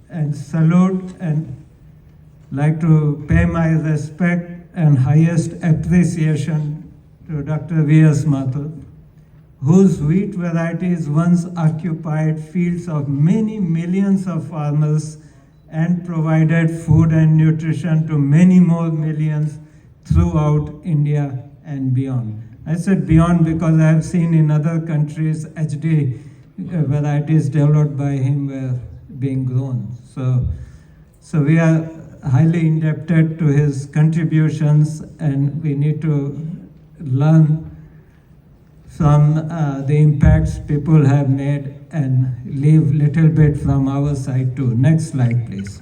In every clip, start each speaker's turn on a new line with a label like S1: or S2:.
S1: and salute and like to pay my respect and highest appreciation to Dr. V.S. Mathur, whose wheat varieties once occupied fields of many millions of farmers and provided food and nutrition to many more millions throughout India and beyond. I said beyond because I have seen in other countries HD varieties developed by him were being grown. So we are highly indebted to his contributions, and we need to learn from the impacts people have made and leave little bit from our side too. Next slide, please.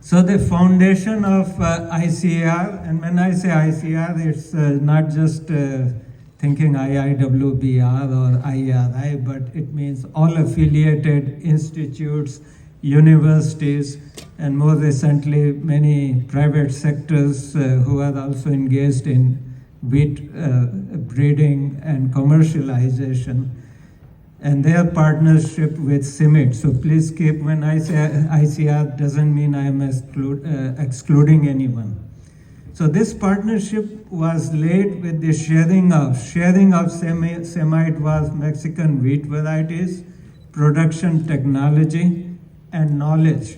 S1: So the foundation of ICAR, and when I say ICAR, it's not just thinking IIWBR or IRI, but it means all affiliated institutes, universities, and more recently many private sectors who are also engaged in wheat breeding and commercialization, and their partnership with CYMMYT. So please keep, when I say ICR, doesn't mean I am excluding anyone. So this partnership was laid with the sharing of CYMMYT was Mexican wheat varieties, production technology, and knowledge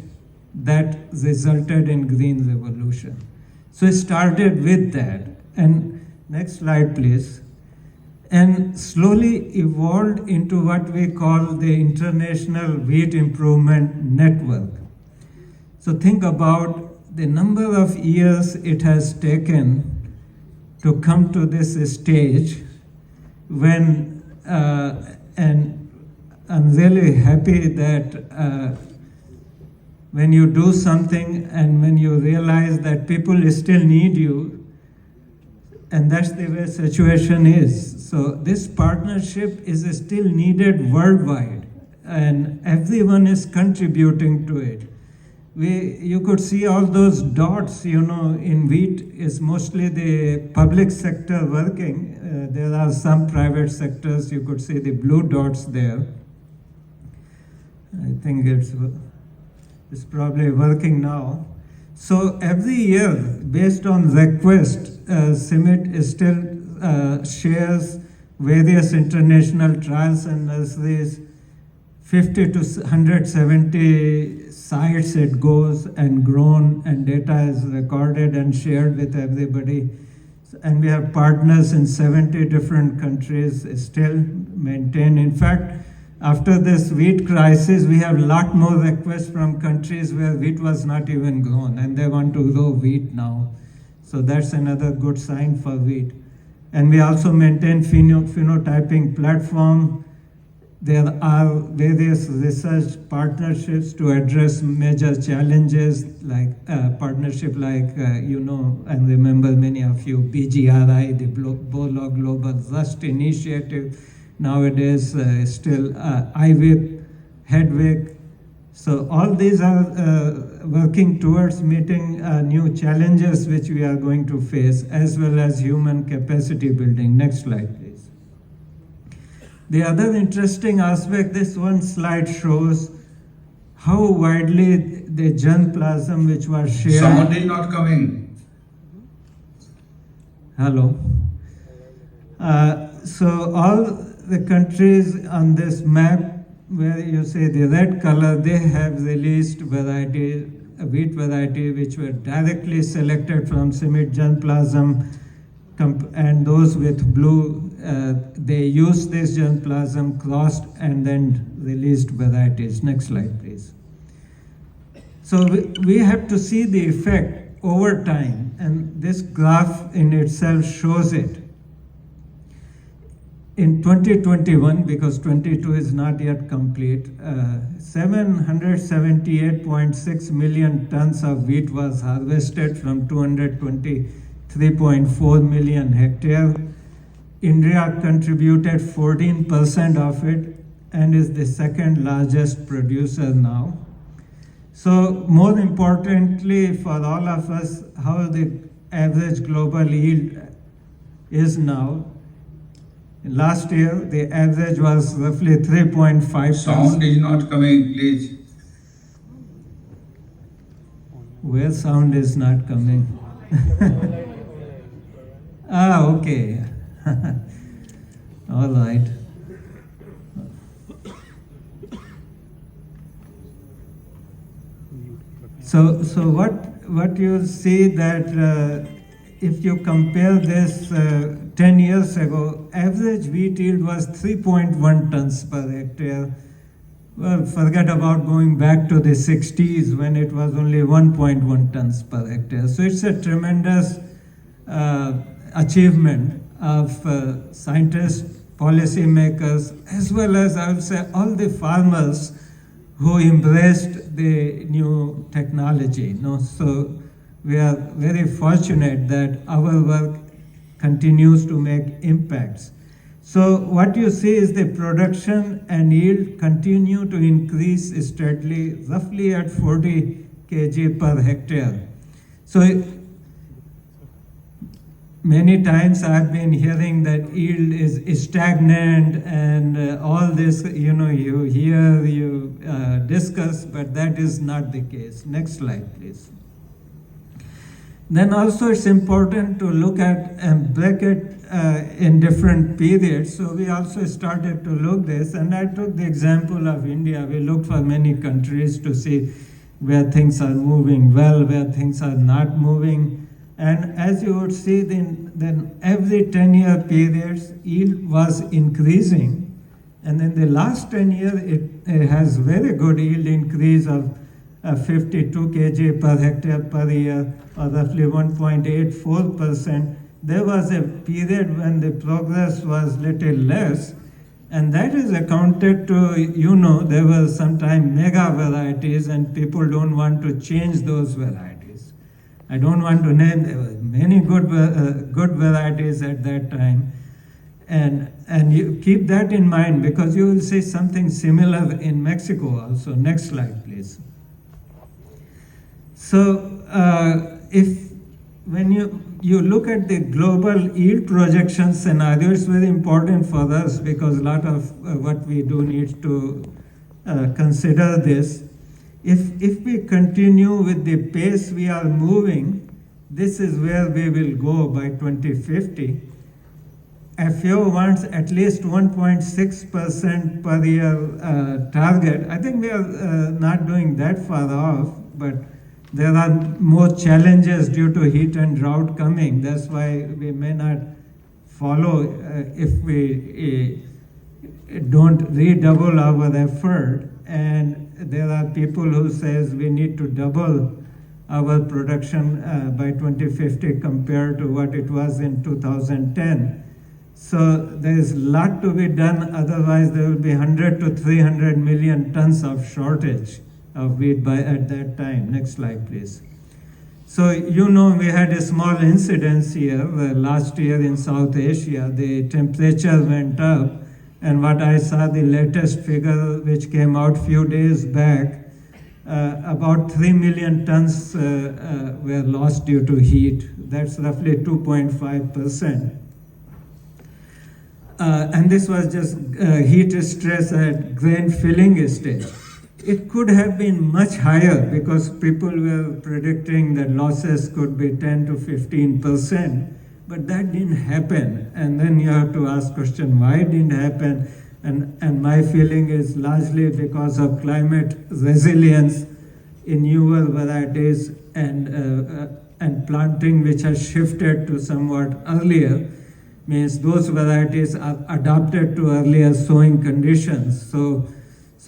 S1: that resulted in green revolution. So it started with that. And next slide, please. And slowly evolved into what we call the International Wheat Improvement Network. So think about the number of years it has taken to come to this stage when, and I'm really happy that when you do something and when you realize that people still need you, and that's the way situation is. So this partnership is still needed worldwide, and everyone is contributing to it. You could see all those dots, in wheat is mostly the public sector working. There are some private sectors, you could see the blue dots there. I think it's probably working now. So every year, based on request, CYMMYT still shares various international trials and nurseries, 50 to 170 sites it goes and grown, and data is recorded and shared with everybody. And we have partners in 70 different countries still maintained. In fact, after this wheat crisis, we have a lot more requests from countries where wheat was not even grown, and they want to grow wheat now. So that's another good sign for wheat. And we also maintain phenotyping platform. There are various research partnerships to address major challenges, like partnership like, and remember many of you, BGRI, the BOLO Global Rust Initiative, nowadays still IWIP, HEDWIC. So all these are working towards meeting new challenges which we are going to face, as well as human capacity building. Next slide, please. The other interesting aspect, this one slide shows how widely the germplasm which was shared.
S2: Sound is not coming.
S1: Hello. So all the countries on this map, where you see the red color, they have released variety, a wheat variety which were directly selected from CYMMYT germplasm, and those with blue, they used this germplasm, crossed, and then released varieties. Next slide, please. So we have to see the effect over time, and this graph in itself shows it. In 2021, because 22 is not yet complete, 778.6 million tons of wheat was harvested from 223.4 million hectares. India contributed 14% of it and is the second largest producer now. So more importantly for all of us, how the average global yield is now. Last year, the average was roughly 3.5 tons.
S2: Sound is not coming, please.
S1: Where sound is not coming. Ah, okay. All right. So what you see that if you compare this 10 years ago, average wheat yield was 3.1 tons per hectare. Well, forget about going back to the 60s when it was only 1.1 tons per hectare. So it's a tremendous achievement of scientists, policymakers, as well as I would say all the farmers who embraced the new technology. No? So we are very fortunate that our work continues to make impacts. So what you see is the production and yield continue to increase steadily, roughly at 40 kg per hectare. So many times I've been hearing that yield is stagnant and all this, you hear, you discuss, but that is not the case. Next slide, please. Then also it's important to look at and break it in different periods. So we also started to look this, and I took the example of India. We looked for many countries to see where things are moving well, where things are not moving. And as you would see, then every 10-year periods, yield was increasing. And in the last 10 years, it has very good yield increase of 52 kg per hectare per year, or roughly 1.84%. There was a period when the progress was little less, and that is accounted to, there were sometimes mega varieties, and people don't want to change those varieties. I don't want to name, there were many good varieties at that time. And you keep that in mind, because you will see something similar in Mexico also. Next slide, please. So when you look at the global yield projection scenario, it's very important for us because a lot of what we do needs to consider this. If we continue with the pace we are moving, this is where we will go by 2050. FAO wants at least 1.6% per year target. I think we are not doing that far off, but there are more challenges due to heat and drought coming. That's why we may not follow if we don't redouble our effort. And there are people who says we need to double our production by 2050 compared to what it was in 2010. So there is a lot to be done, otherwise there will be 100 to 300 million tons of shortage of wheat at that time. Next slide, please. So we had a small incident here last year in South Asia. The temperature went up, and what I saw, the latest figure which came out few days back, about 3 million tons were lost due to heat. That's roughly 2.5%. And this was just heat stress at grain filling stage. It could have been much higher because people were predicting that losses could be 10 to 15%, but that didn't happen. And then you have to ask question, why it didn't happen? And my feeling is largely because of climate resilience in newer varieties and planting which has shifted to somewhat earlier, means those varieties are adapted to earlier sowing conditions. So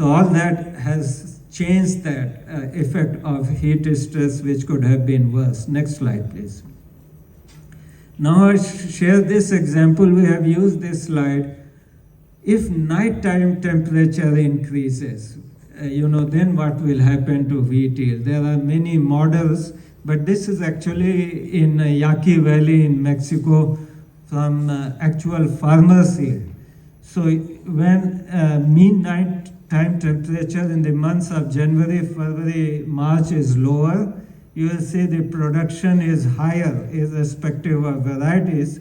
S1: all that has changed that effect of heat stress, which could have been worse. Next slide, please. Now I share this example. We have used this slide. If nighttime temperature increases, then what will happen to wheat yield? There are many models, but this is actually in Yaqui Valley in Mexico from actual farmers here. So when mean nighttime temperature in the months of January, February, March is lower, you will see the production is higher irrespective of varieties.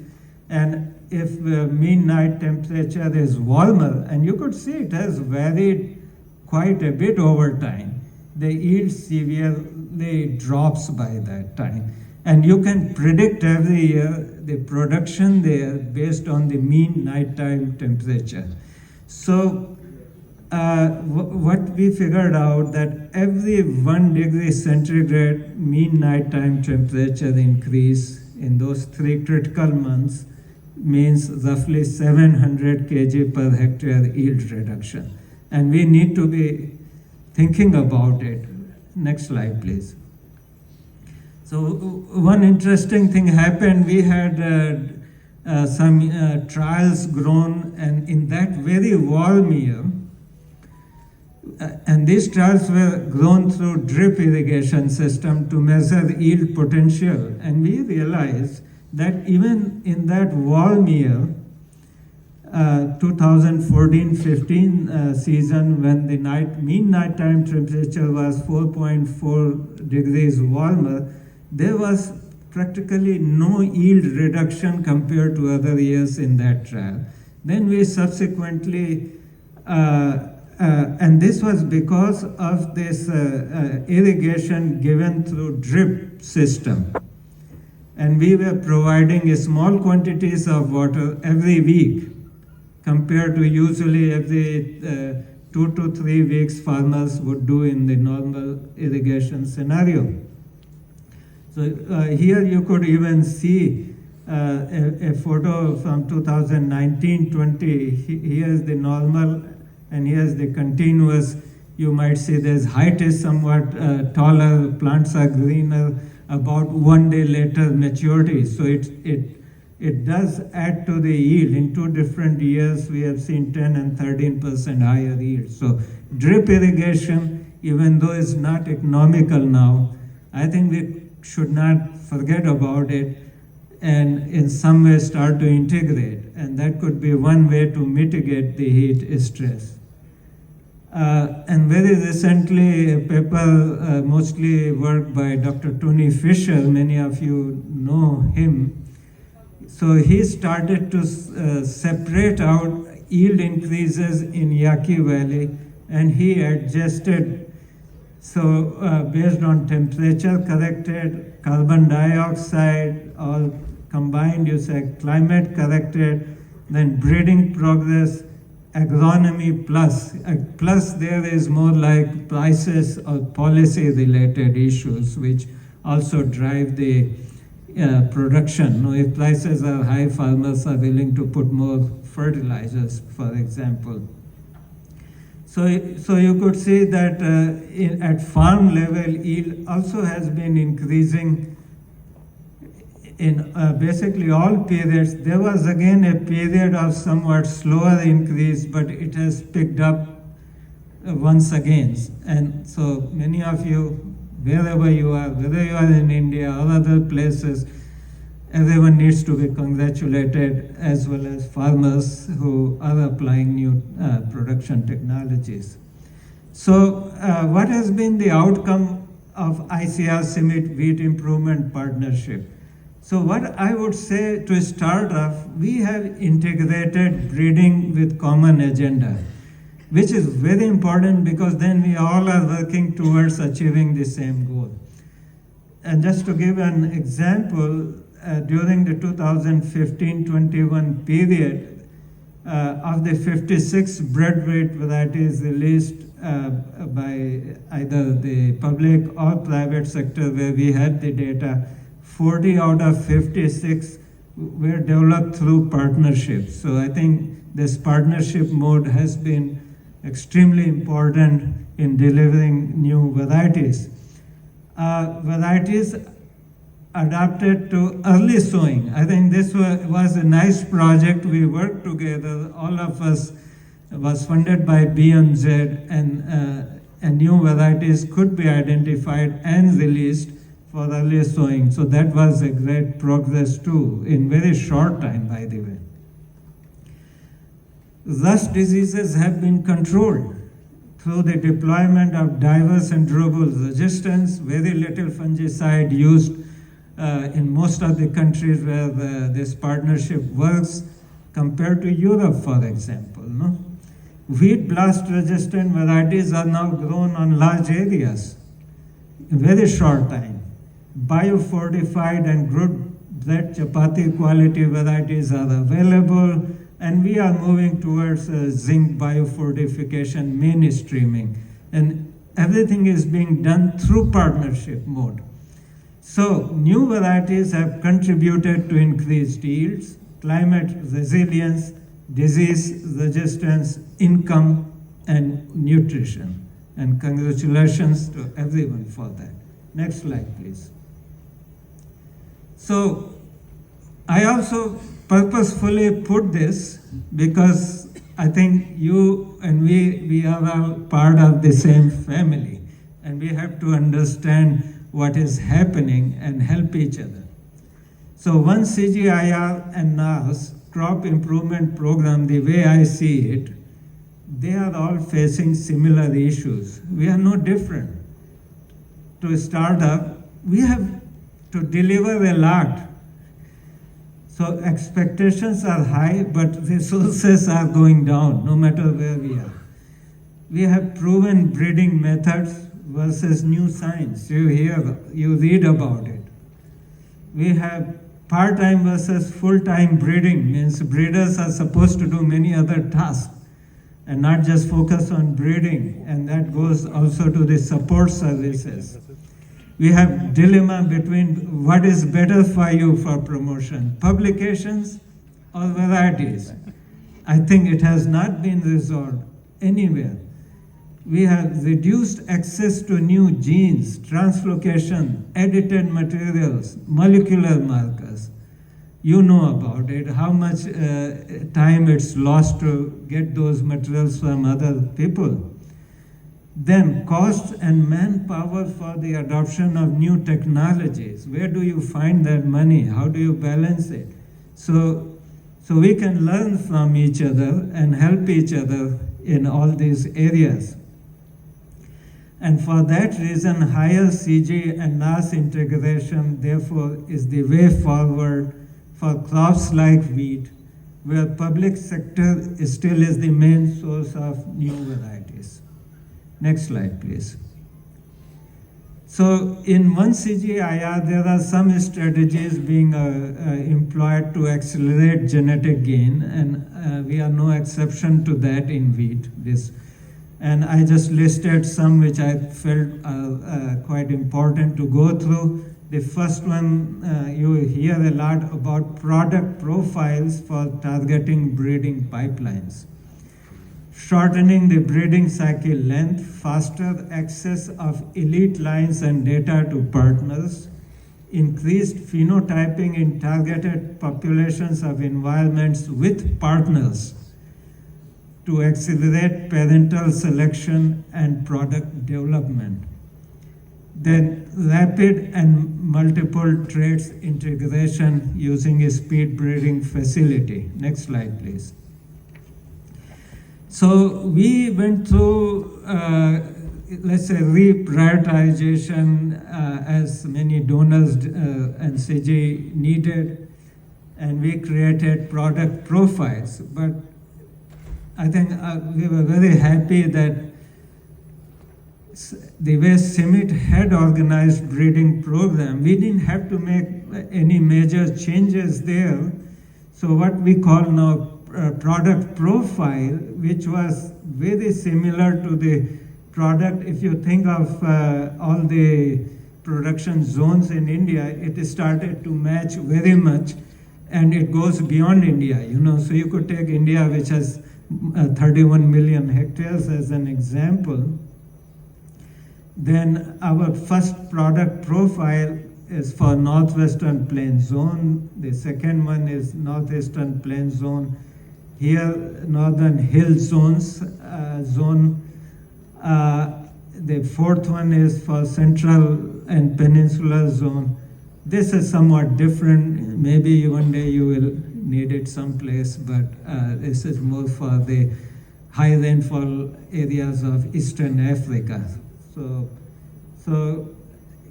S1: And if mean night temperature is warmer, and you could see it has varied quite a bit over time. the yield severely drops by that time. And you can predict every year the production there based on the mean nighttime temperature. So what we figured out that every 1 degree centigrade mean nighttime temperature increase in those 3 critical months means roughly 700 kg per hectare yield reduction. And we need to be thinking about it. Next slide, please. So one interesting thing happened. We had some trials grown, and in that very warm year, and these trials were grown through drip irrigation system to measure yield potential. And we realized that even in that warm year, 2014-15 season, when the mean nighttime temperature was 4.4 degrees warmer, there was practically no yield reduction compared to other years in that trial. Then we subsequently, and this was because of this irrigation given through drip system. And we were providing small quantities of water every week, compared to usually every 2 to 3 weeks farmers would do in the normal irrigation scenario. So here you could even see a photo from 2019-20. Here's the normal and here's the continuous. You might see this height is somewhat taller, plants are greener, about 1 day later maturity. So it does add to the yield. In 2 different years, we have seen 10 and 13% higher yield. So drip irrigation, even though it's not economical now, I think we should not forget about it and in some way start to integrate. And that could be one way to mitigate the heat stress. And very recently, a paper mostly work by Dr. Tony Fisher, many of you know him. So he started to separate out yield increases in Yaqui Valley, and he adjusted. So based on temperature corrected, carbon dioxide, all combined, you say climate corrected, then breeding progress, agronomy plus. Plus there is more like prices or policy related issues which also drive the production. Now, if prices are high, farmers are willing to put more fertilizers, for example. So you could see that at farm level, yield also has been increasing in basically all periods. There was again a period of somewhat slower increase, but it has picked up once again. And so many of you, wherever you are, whether you are in India or other places, everyone needs to be congratulated, as well as farmers who are applying new production technologies. So what has been the outcome of CYMMYT Wheat Improvement Partnership? So what I would say to start off, we have integrated breeding with common agenda, which is very important because then we all are working towards achieving the same goal. And just to give an example, during the 2015-21 period, of the 56 bred wheat varieties released by either the public or private sector where we had the data, 40 out of 56 were developed through partnerships. So I think this partnership mode has been extremely important in delivering new varieties. Varieties adapted to early sowing. I think this was a nice project. We worked together, all of us, was funded by BMZ, and new varieties could be identified and released for early sowing. So that was a great progress too, in very short time, by the way. Rust diseases have been controlled through the deployment of diverse and durable resistance, very little fungicide used in most of the countries where this partnership works, compared to Europe, for example. No? Wheat blast resistant varieties are now grown on large areas in very short time. Biofortified and good bread chapati quality varieties are available, and we are moving towards zinc biofortification mainstreaming. And everything is being done through partnership mode. So new varieties have contributed to increased yields, climate resilience, disease resistance, income, and nutrition. And congratulations to everyone for that. Next slide, please. So I also purposefully put this because I think you and we are all part of the same family, and we have to understand what is happening and help each other. So one CGIAR and NAS crop improvement program, the way I see it, they are all facing similar issues. We are no different. To start up, we have to deliver a lot. So expectations are high, but resources are going down, no matter where we are. We have proven breeding methods versus new science. You read about it. We have part-time versus full-time breeding, means breeders are supposed to do many other tasks and not just focus on breeding, and that goes also to the support services. We have dilemma between what is better for you for promotion, publications or varieties. I think it has not been resolved anywhere. We have reduced access to new genes, translocation, edited materials, molecular markers. You know about it, how much time it's lost to get those materials from other people. Then cost and manpower for the adoption of new technologies. Where do you find that money? How do you balance it? So we can learn from each other and help each other in all these areas. And for that reason, higher CG and NAS integration, therefore, is the way forward for crops like wheat, where public sector still is the main source of new varieties. Next slide, please. So in one CGIR, there are some strategies being employed to accelerate genetic gain, and we are no exception to that in wheat. And I just listed some which I felt quite important to go through. The first one, you hear a lot about product profiles for targeting breeding pipelines. Shortening the breeding cycle length, faster access of elite lines and data to partners, increased phenotyping in targeted populations of environments with partners to accelerate parental selection and product development. Then rapid and multiple traits integration using a speed breeding facility. Next slide, please. So we went through, let's say, reprioritization as many donors and CG needed, and we created product profiles. But I think we were very happy that the way CYMMYT had organized breeding program, we didn't have to make any major changes there. So what we call now product profile, which was very similar to the product. If you think of all the production zones in India, it started to match very much, and it goes beyond India, So you could take India, which has 31 million hectares as an example. Then our first product profile is for Northwestern Plain Zone. The second one is Northeastern Plain Zone. Here, Northern Hill Zones zone. The fourth one is for Central and Peninsular Zone. This is somewhat different. Maybe one day you will need it someplace, but this is more for the high rainfall areas of Eastern Africa. So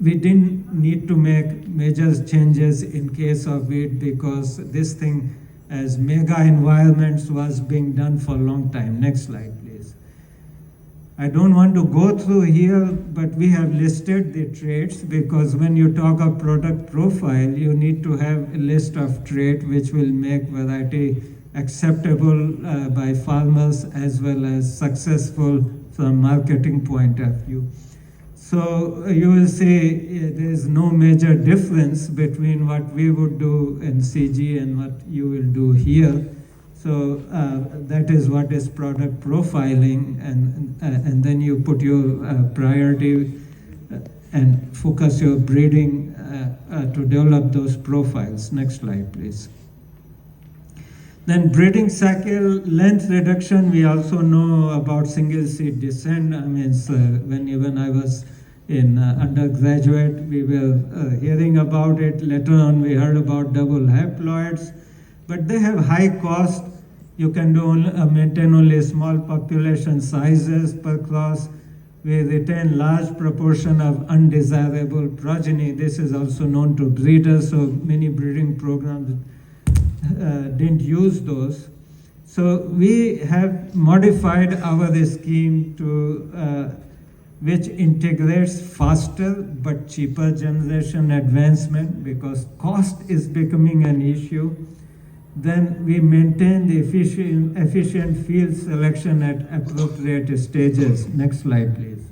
S1: we didn't need to make major changes in case of wheat because this thing as mega environments was being done for a long time. Next slide, please. I don't want to go through here, but we have listed the traits, because when you talk of product profile, you need to have a list of traits which will make variety acceptable by farmers as well as successful from marketing point of view. So you will see there is no major difference between what we would do in CG and what you will do here. So that is what is product profiling, and then you put your priority and focus your breeding to develop those profiles. Next slide, please. Then breeding cycle length reduction, we also know about single seed descent. I mean, when even I was in undergraduate, we were hearing about it. Later on, we heard about double haploids, but they have high cost. You can maintain only small population sizes per cross. We retain large proportion of undesirable progeny. This is also known to breeders, so many breeding programs didn't use those. So we have modified our scheme to which integrates faster but cheaper generation advancement, because cost is becoming an issue. Then we maintain the efficient field selection at appropriate stages. Next slide, please.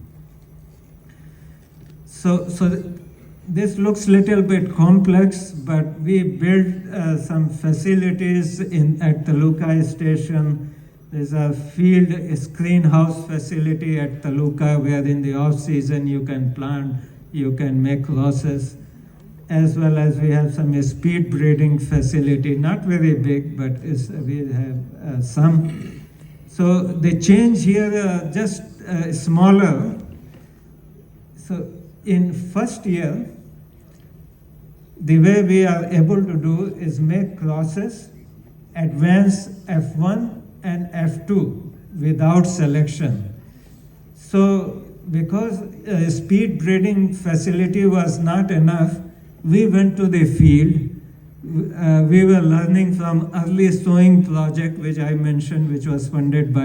S1: So this looks a little bit complex, but we built some facilities at Taluka station. There's a field screenhouse facility at Taluka where in the off season you can plant, you can make crosses, as well as we have some speed breeding facility, not very big, but we have some. So the change here just smaller. So in first year, the way we are able to do is make crosses, advance F1 and F2 without selection. So because speed breeding facility was not enough, we went to the field. We were learning from early sowing project, which I mentioned, which was funded by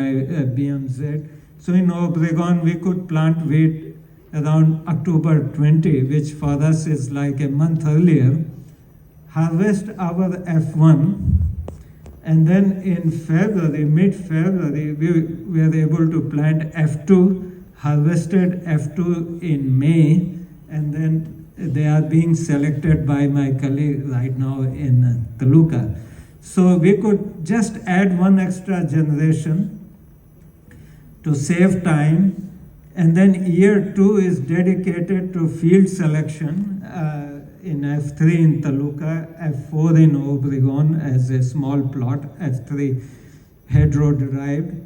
S1: BMZ. So in Obregon, we could plant wheat around October 20, which for us is like a month earlier, harvest our F1, and then in February, mid-February, we were able to plant F2, harvested F2 in May, and then they are being selected by my colleague right now in Taluka. So we could just add one extra generation to save time. And then year 2 is dedicated to field selection in F3 in Taluka, F4 in Obregon as a small plot, F3 hedgerow derived.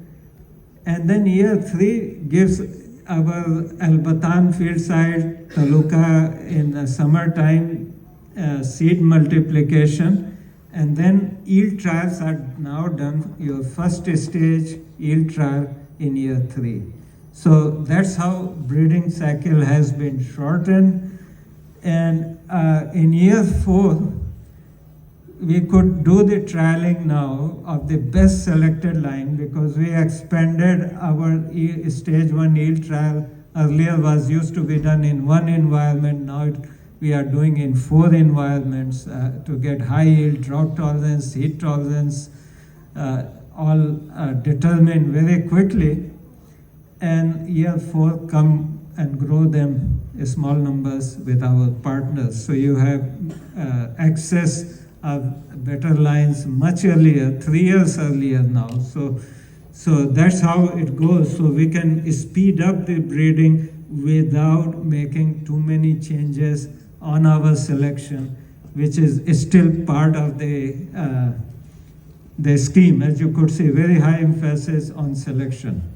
S1: And then year 3 gives our Albatan field site, Taluka in the summertime, seed multiplication. And then yield trials are now done, your first stage yield trial in year 3. So that's how breeding cycle has been shortened. And in year 4, we could do the trialing now of the best selected line, because we expanded our stage 1 yield trial. Earlier was used to be done in 1 environment. Now we are doing in 4 environments to get high yield, drought tolerance, heat tolerance, all determined very quickly. And year 4 come and grow them in small numbers with our partners. So you have access of better lines much earlier, 3 years earlier now. So that's how it goes. So we can speed up the breeding without making too many changes on our selection, which is still part of the scheme. As you could see, very high emphasis on selection.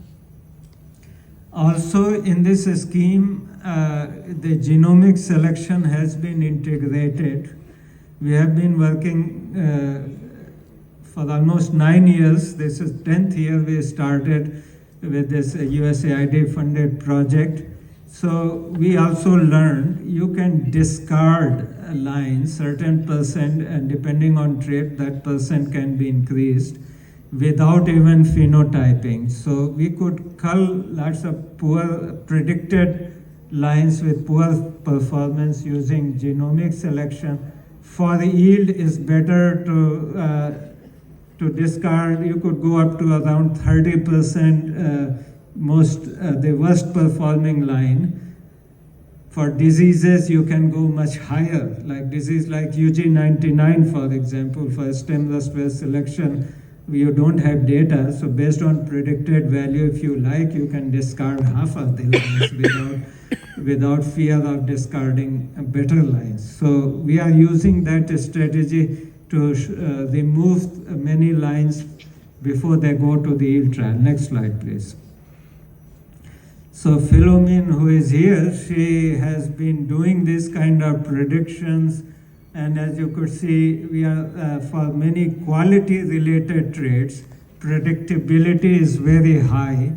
S1: Also in this scheme, the genomic selection has been integrated. We have been working for almost 9 years. This is 10th year we started with this USAID funded project. So we also learned you can discard a line, certain percent, and depending on trait, that percent can be increased. without even phenotyping. So we could cull lots of poor predicted lines with poor performance using genomic selection. For the yield, is better to discard. You could go up to around 30% the worst performing line. For diseases, you can go much higher, like disease like UG99, for example, for stem stress selection, you don't have data, so based on predicted value, if you like, you can discard half of the lines without fear of discarding better lines. So we are using that strategy to remove many lines before they go to the yield trial. Next slide, please. So Philomene, who is here, she has been doing this kind of predictions, and as you could see, we are for many quality-related traits, predictability is very high.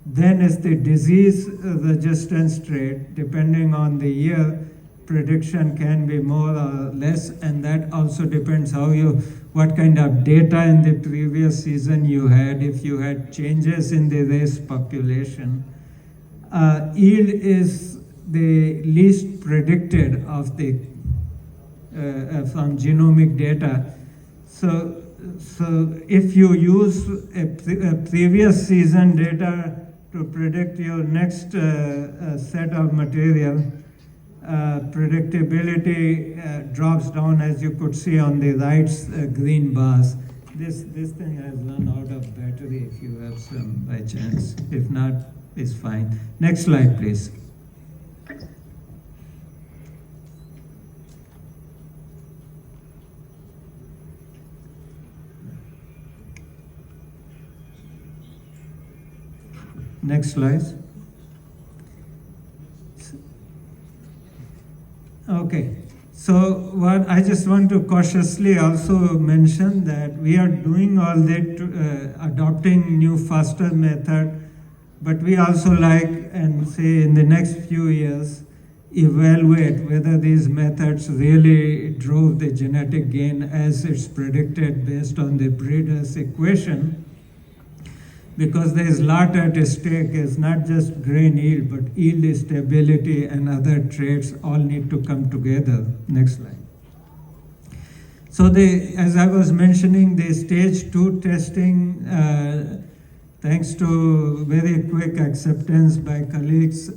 S1: Then is the disease resistance trait. Depending on the year, prediction can be more or less, and that also depends what kind of data in the previous season you had, if you had changes in the race population. Yield is the least predicted of the from genomic data. So if you use a previous season data to predict your next set of material, predictability drops down, as you could see on the right green bars. This thing has run out of battery if you have some by chance. If not, it's fine. Next slide, please. Next slide. Okay, so what I just want to cautiously also mention that we are doing all that, adopting new faster method, but we also like and say in the next few years evaluate whether these methods really drove the genetic gain as it's predicted based on the breeder's equation. Because there is a lot at stake. It's not just grain yield, but yield stability and other traits all need to come together. Next slide. So as I was mentioning, the stage 2 testing, thanks to very quick acceptance by colleagues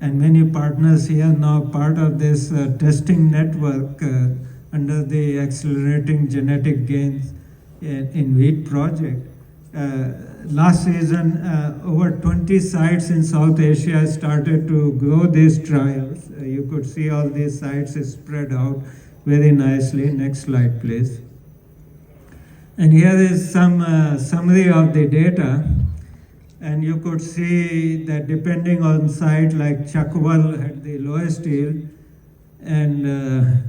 S1: and many partners here, now part of this testing network under the Accelerating Genetic Gains in Wheat project. Last season, over 20 sites in South Asia started to grow these trials. You could see all these sites spread out very nicely. Next slide, please. And here is some summary of the data. And you could see that depending on site, like Chakwal had the lowest yield, and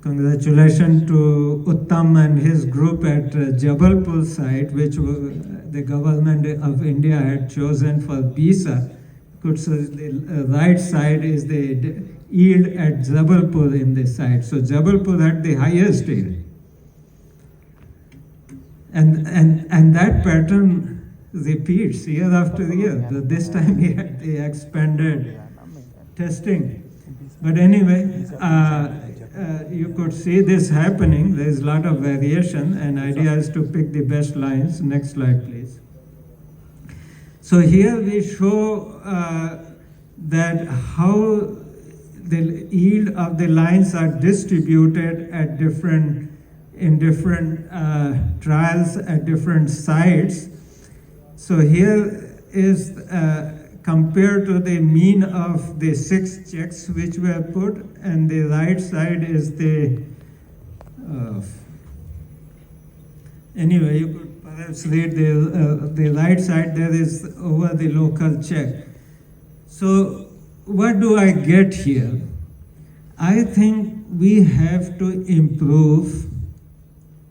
S1: congratulations to Uttam and his group at Jabalpur site, which the government of India had chosen for BISA. So the right side is the yield at Jabalpur in this site. So Jabalpur had the highest yield. And that pattern repeats year after year. This time he had the expanded testing. But anyway, you could see this happening. There is a lot of variation, and idea is to pick the best lines. Next slide, please. So here we show that how the yield of the lines are distributed at in different trials at different sites. So here is compared to the mean of the 6 checks which were put, and the right side is the, anyway, you could perhaps read the right side, there is over the local check. So what do I get here? I think we have to improve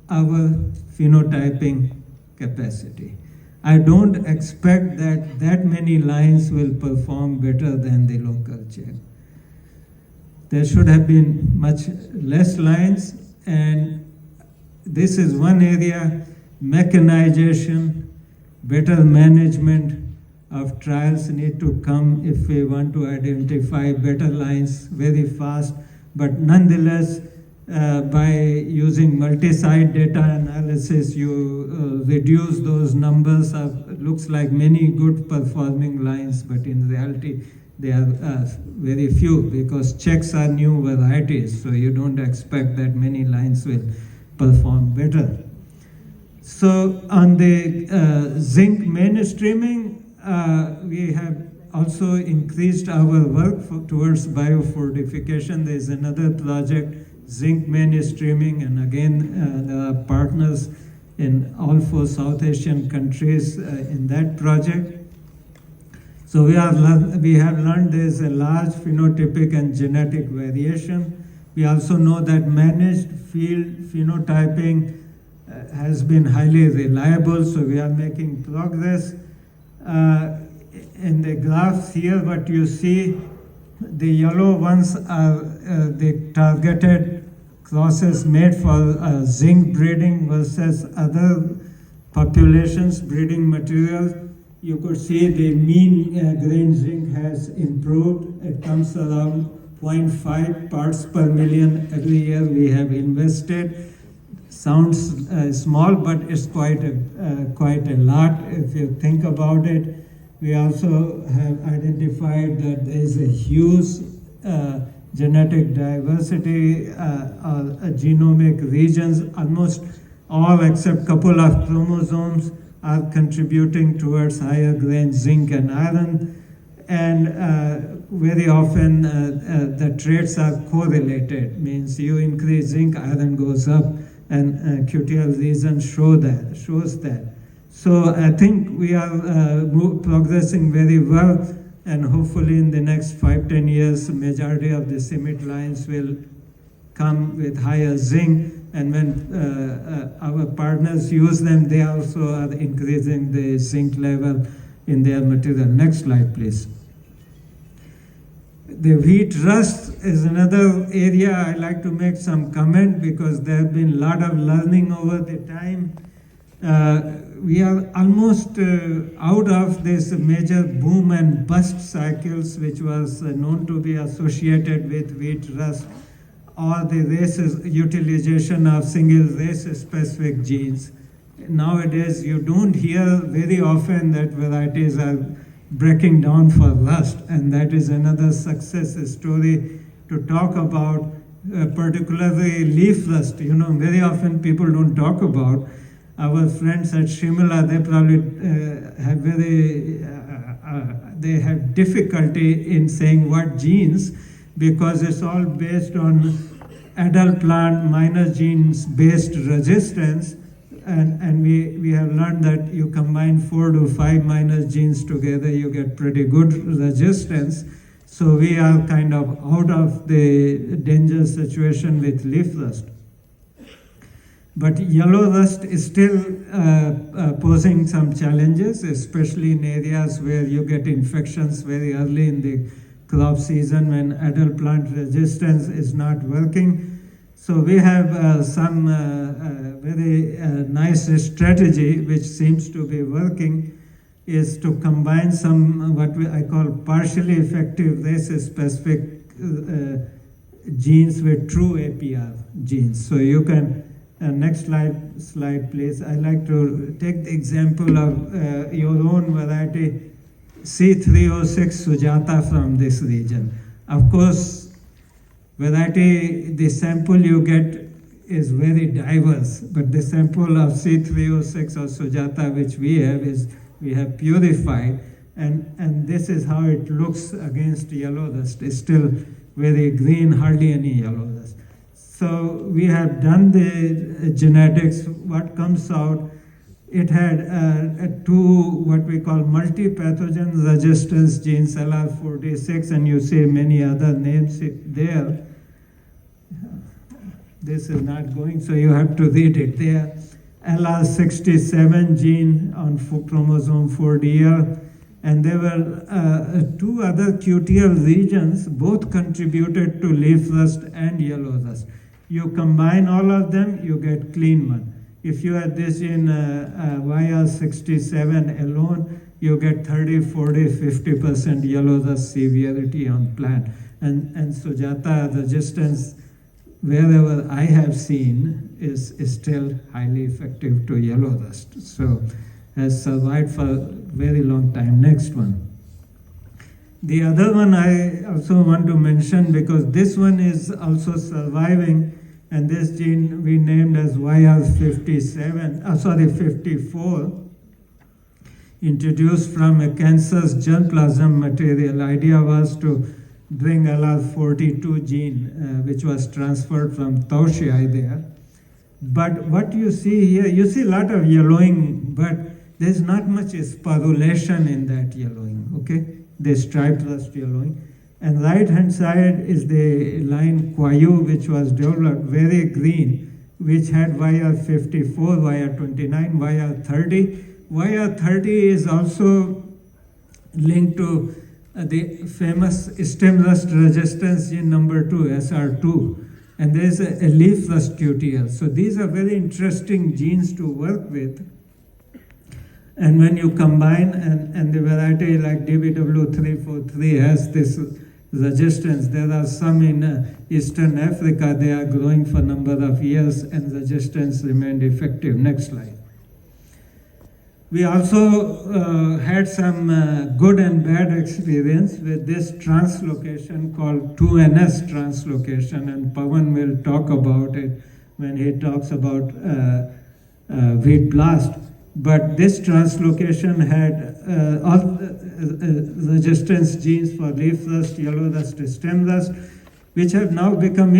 S1: our phenotyping capacity. I don't expect that many lines will perform better than the local check. There should have been much less lines, and this is one area mechanization, better management of trials need to come if we want to identify better lines very fast. But nonetheless, by using multi-site data analysis, you reduce those numbers of, looks like many good performing lines, but in reality, they are very few because checks are new varieties, so you don't expect that many lines will perform better. So on the zinc mainstreaming, we have also increased our work towards biofortification. There is another project, zinc mainstreaming, and again there are partners in all 4 South Asian countries in that project. So we have learned there is a large phenotypic and genetic variation. We also know that managed field phenotyping has been highly reliable, so we are making progress. In the graphs here, what you see, the yellow ones are the targeted crosses made for zinc breeding versus other populations breeding material. You could see the mean grain zinc has improved. It comes around 0.5 parts per million every year we have invested. Sounds small, but it's quite a lot if you think about it. We also have identified that there is a huge genetic diversity, genomic regions. Almost all except couple of chromosomes are contributing towards higher grain zinc and iron, and very often the traits are correlated, means you increase zinc, iron goes up, and QTL region shows that. So I think we are progressing very well, and hopefully in the next 5-10 years, majority of the CYMMYT lines will come with higher zinc, and when our partners use them, they also are increasing the zinc level in their material. Next slide, please. The wheat rust is another area I like to make some comment because there have been a lot of learning over the time. We are almost out of this major boom and bust cycles, which was known to be associated with wheat rust, or the utilization of single race-specific genes. Nowadays, you don't hear very often that varieties are breaking down for rust, and that is another success story to talk about, particularly leaf rust. You know, very often people don't talk about. Our friends at Shimla, they probably they have difficulty in saying what genes, because it's all based on adult plant minor genes based resistance, and we have learned that you combine 4 to 5 minor genes together, you get pretty good resistance. So we are kind of out of the danger situation with leaf rust. But yellow rust is still posing some challenges, especially in areas where you get infections very early in the crop season when adult plant resistance is not working. So we have some very nice strategy which seems to be working, is to combine some what I call partially effective race-specific genes with true APR genes. So you can, next slide please. I like to take the example of your own variety, C306 Sujata from this region. Of course, variety, the sample you get is very diverse, but the sample of C306 or Sujata which we have is, we have purified, and this is how it looks against yellow rust. It's still very green, hardly any yellow rust. So we have done the genetics. What comes out, it had 2 what we call multi-pathogen resistance genes, LR46, and you see many other names there. This is not going, so you have to read it there. LR67 gene on chromosome 4DR, and there were 2 other QTL regions, both contributed to leaf rust and yellow rust. You combine all of them, you get clean one. If you had this in YR67 alone, you get 30, 40, 50% yellow dust severity on plant. And Sujata resistance, wherever I have seen, is still highly effective to yellow dust. So has survived for a very long time. Next one. The other one I also want to mention, because this one is also surviving, and this gene we named as YR54, introduced from a cancer's germplasm material. Idea was to bring LR42 gene, which was transferred from Taoxiai there. But what you see here, you see a lot of yellowing, but there's not much sporulation in that yellowing, okay? The striped rust yellowing. And right hand side is the line Kwayu, which was developed, very green, which had YR54, YR29, YR30. YR30 is also linked to the famous stem rust resistance gene number 2, SR2. And there's a leaf rust QTL. So these are very interesting genes to work with. And when you combine, and the variety like DBW343 has this resistance, there are some in Eastern Africa, they are growing for a number of years and resistance remained effective. Next slide. We also had some good and bad experience with this translocation called 2NS translocation, and Pawan will talk about it when he talks about wheat blast. But this translocation had all resistance genes for leaf rust, yellow rust, stem rust, which have now become